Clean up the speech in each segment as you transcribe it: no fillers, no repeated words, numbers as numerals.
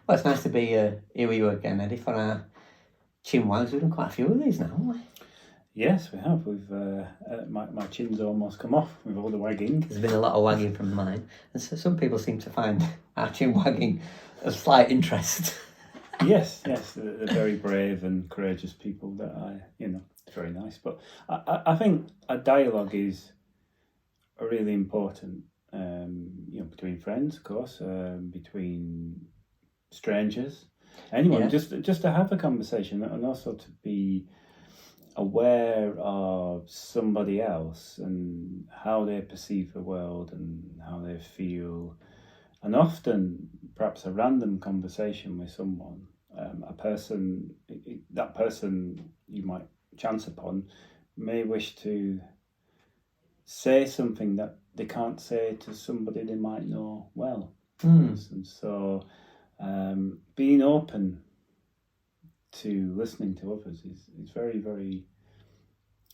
Well, it's nice to be here with you again, Eddie, for our chin wags. We've done quite a few of these now, haven't we? Yes, we have. We've my chin's almost come off with all the wagging. There's been a lot of wagging from mine, and so some people seem to find our chin wagging of slight interest. Yes, they're very brave and courageous people that it's very nice. But I think a dialogue is really important, between friends, of course, between strangers, anyone, just to have a conversation and also to be aware of somebody else and how they perceive the world and how they feel. And often, perhaps a random conversation with someone, that person you might chance upon may wish to say something that they can't say to somebody they might know well. And so being open to listening to others is very, very,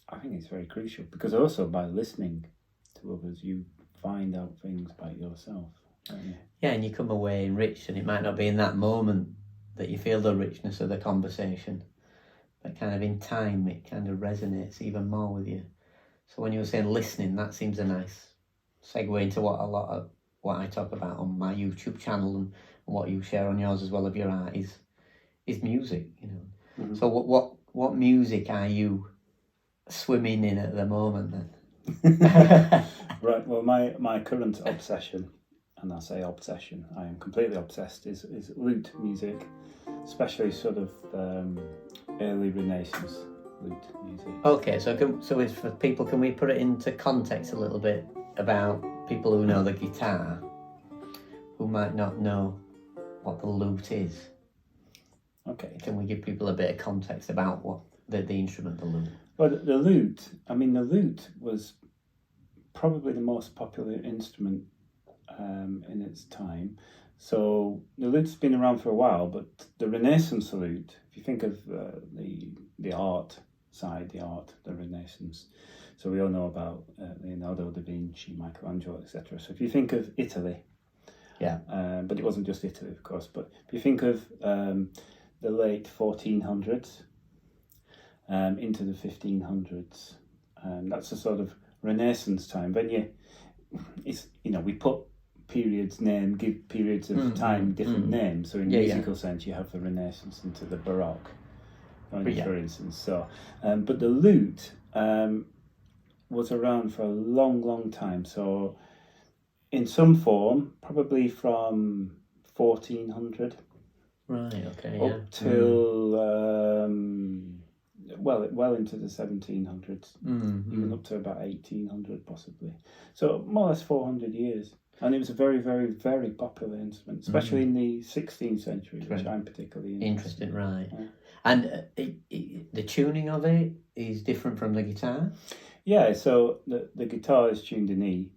I think it's very crucial, because also by listening to others you find out things about yourself. Yeah, and you come away enriched, and it might not be in that moment that you feel the richness of the conversation, but kind of in time it kind of resonates even more with you. So when you were saying listening, that seems a nice segue into what I talk about on my YouTube channel and what you share on yours as well of your art is music, Mm-hmm. So what music are you swimming in at the moment then? Right, well my current obsession, and I say obsession, I am completely obsessed, is lute music, especially sort of early Renaissance lute music. Okay, so it's for people, can we put it into context a little bit about people who know the guitar, who might not know what the lute is? Okay. Can we give people a bit of context about what the instrument, the lute? Well, the lute was probably the most popular instrument in its time. So the lute's been around for a while, but the Renaissance lute, if you think of the art side, the Renaissance, so we all know about Leonardo da Vinci, Michelangelo, etc. So if you think of Italy, but it wasn't just Italy, of course, but if you think of the late 1400s into the 1500s, that's a sort of Renaissance time. When we put give periods of time different names. So in musical sense, you have the Renaissance into the Baroque, for instance. So, but the lute was around for a long, long time. So, in some form, probably from 1400, right? Okay, up till well into the 1700s, even up to about 1800 possibly. So more or less 400 years. And it was a very, very, very popular instrument, especially in the 16th century, which I'm particularly interested in. Right. Yeah. And the tuning of it is different from the guitar? Yeah, so the guitar is tuned in E,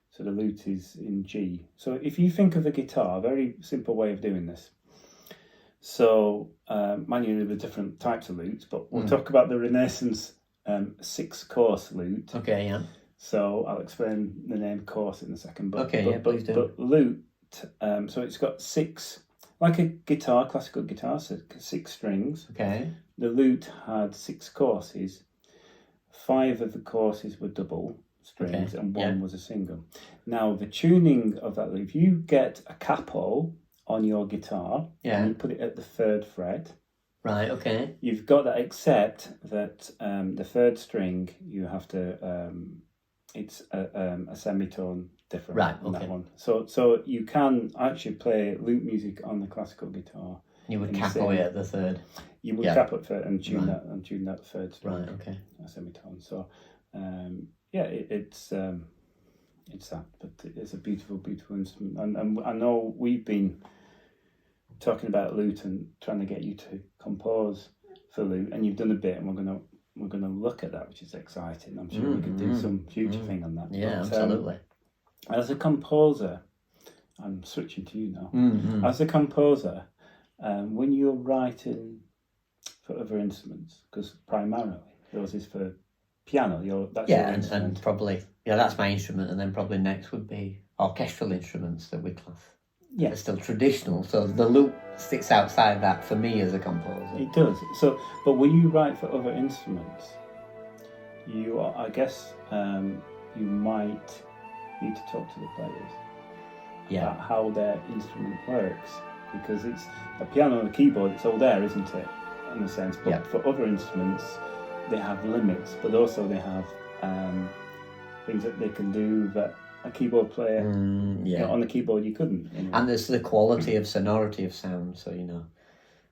so the lute is in G. So if you think of the guitar, a very simple way of doing this. So, mind you, there were different types of lutes, but we'll talk about the Renaissance 6-course lute. Okay, yeah. So I'll explain the name course in a second. Please do. But lute, so it's got 6, like a guitar, classical guitar, so 6 strings. Okay. The lute had 6 courses. 5 of the courses were double strings, and 1 was a single. Now, the tuning of that lute, if you get a capo on your guitar and you put it at the 3rd fret, right, okay, you've got that, except that the 3rd string, you have to it's a semitone different, right? Okay. That one. So you can actually play lute music on the classical guitar. You would capo it at the 3rd. You would capo it and tune that 3rd string. Right. Okay. A semitone. So it's that, but it's a beautiful, beautiful instrument. And I know we've been talking about lute and trying to get you to compose for lute, and you've done a bit, and we're gonna look at that, which is exciting. I'm sure we could do some future thing on that. Yeah, but, absolutely. As a composer, I'm switching to you now. As a composer, when you're writing for other instruments, because primarily yours is for piano, that's your instrument. And probably that's my instrument, and then probably next would be orchestral instruments that we class. They're still traditional. So the lute sits outside that for me as a composer. It does. So, but when you write for other instruments, you are, I guess, you might need to talk to the players about how their instrument works, because it's a piano and a keyboard. It's all there, isn't it? In a sense, but for other instruments, they have limits, but also they have things that they can do that a keyboard player, on the keyboard you couldn't. And there's the quality of sonority of sound. So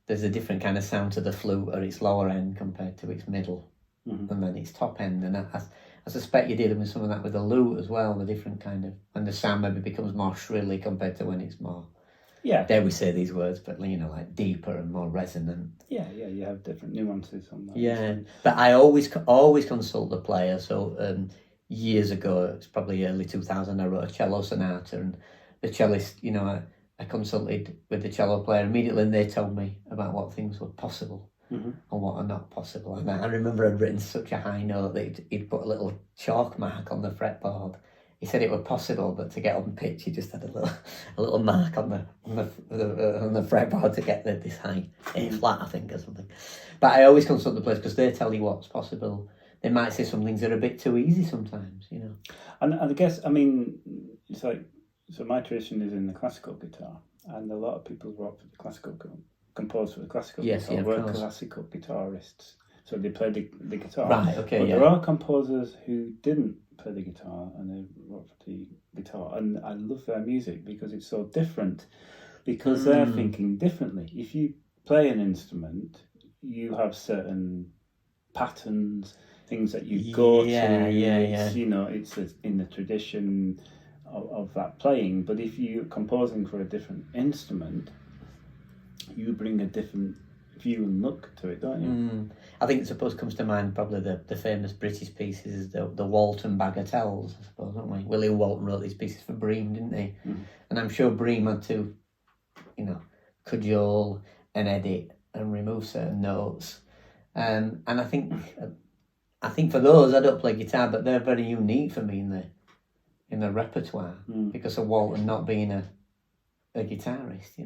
there's a different kind of sound to the flute at its lower end compared to its middle, and then its top end. And I suspect you're dealing with some of that with the lute as well. The different kind of, and the sound maybe becomes more shrilly compared to when it's more. Yeah. Dare we say these words, but like deeper and more resonant. Yeah, you have different nuances on that. Yeah, but I always consult the player. So years ago, it's probably early 2000, I wrote a cello sonata, and the cellist, I consulted with the cello player immediately, and they told me about what things were possible and what are not possible. And I remember I'd written such a high note that he'd put a little chalk mark on the fretboard. He said it was possible, but to get on pitch, he just had a little mark on the fretboard to get this high A flat, I think, or something. But I always consult the players because they tell you what's possible. They might say some things that are a bit too easy sometimes, And I guess, it's like, so my tradition is in the classical guitar, and a lot of people who wrote for the classical, compose for the classical guitar, were classical guitarists. So they played the guitar. Right, okay, but there are composers who didn't play the guitar and they wrote for the guitar. And I love their music because it's so different, because they're thinking differently. If you play an instrument, you have certain patterns, things that you go to. It's in the tradition of that playing. But if you're composing for a different instrument, you bring a different view and look to it, don't you? I think suppose comes to mind probably the famous British pieces, the Walton Bagatelles, I suppose, don't we? William Walton wrote these pieces for Bream, didn't he? And I'm sure Bream had to, cajole and edit and remove certain notes. And I think for those, I don't play guitar, but they're very unique for me in the repertoire because of Walton not being a guitarist.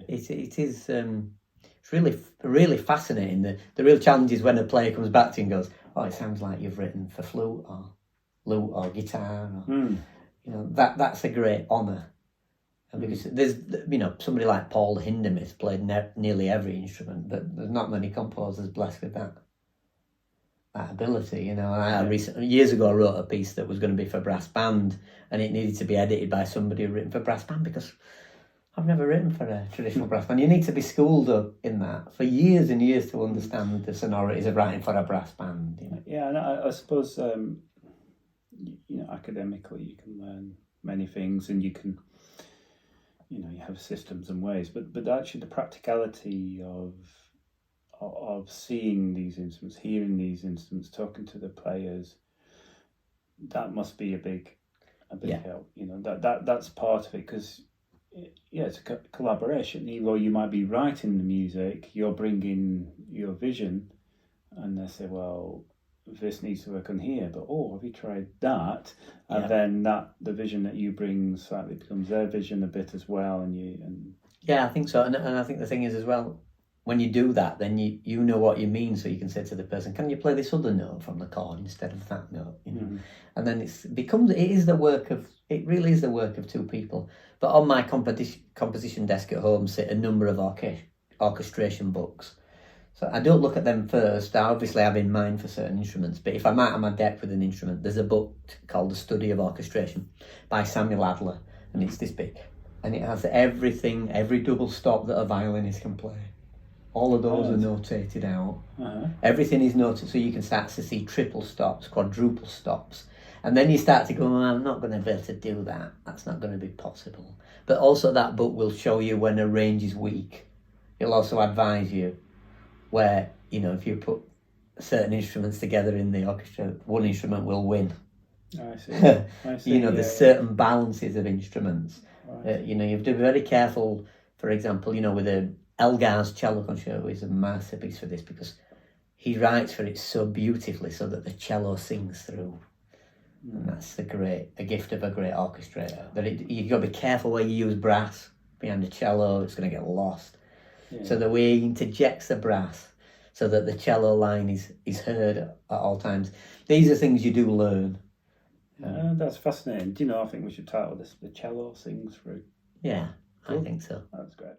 It is. It's really, really fascinating. The real challenge is when a player comes back to you and goes, "Oh, it sounds like you've written for flute or lute or guitar." That's a great honour, because there's somebody like Paul Hindemith played nearly every instrument, but there's not many composers blessed with that ability. And years ago I wrote a piece that was going to be for brass band, and it needed to be edited by somebody who written for brass band because I've never written for a traditional brass band. You need to be schooled up in that for years and years to understand the sonorities of writing for a brass band. Yeah, and I suppose academically you can learn many things, and you can, you have systems and ways, but actually the practicality of seeing these instruments, hearing these instruments, talking to the players, that must be a big help. That's part of it, because it's a collaboration. Even though you might be writing the music, you're bringing your vision, and they say, well, this needs to work on here, but have you tried that? And then the vision that you bring slightly becomes their vision a bit as well. I think so. And I think the thing is as well, when you do that, then you know what you mean, so you can say to the person, can you play this other note from the chord instead of that note? And then it really is the work of two people. But on my composition desk at home sit a number of orchestration books. So I don't look at them first. I obviously have in mind for certain instruments, but if I'm out on my deck with an instrument, there's a book called The Study of Orchestration by Samuel Adler, and it's this big. And it has everything, every double stop that a violinist can play. All of those are notated out. Everything is noted, so you can start to see triple stops, quadruple stops. And then you start to go, I'm not going to be able to do that. That's not going to be possible. But also that book will show you when a range is weak. It'll also advise you where, if you put certain instruments together in the orchestra, one instrument will win. I see. There's certain balances of instruments. Right. You have to be very careful, for example, with Elgar's cello concerto is a masterpiece for this, because he writes for it so beautifully so that the cello sings through. And that's a gift of a great orchestrator. That you've got to be careful where you use brass behind the cello. It's going to get lost. Yeah. So the way he interjects the brass, so that the cello line is heard at all times. These are things you do learn. That's fascinating. Do you know? I think we should title this "The Cello Sings Through." Yeah, Cool. I think so. That's great.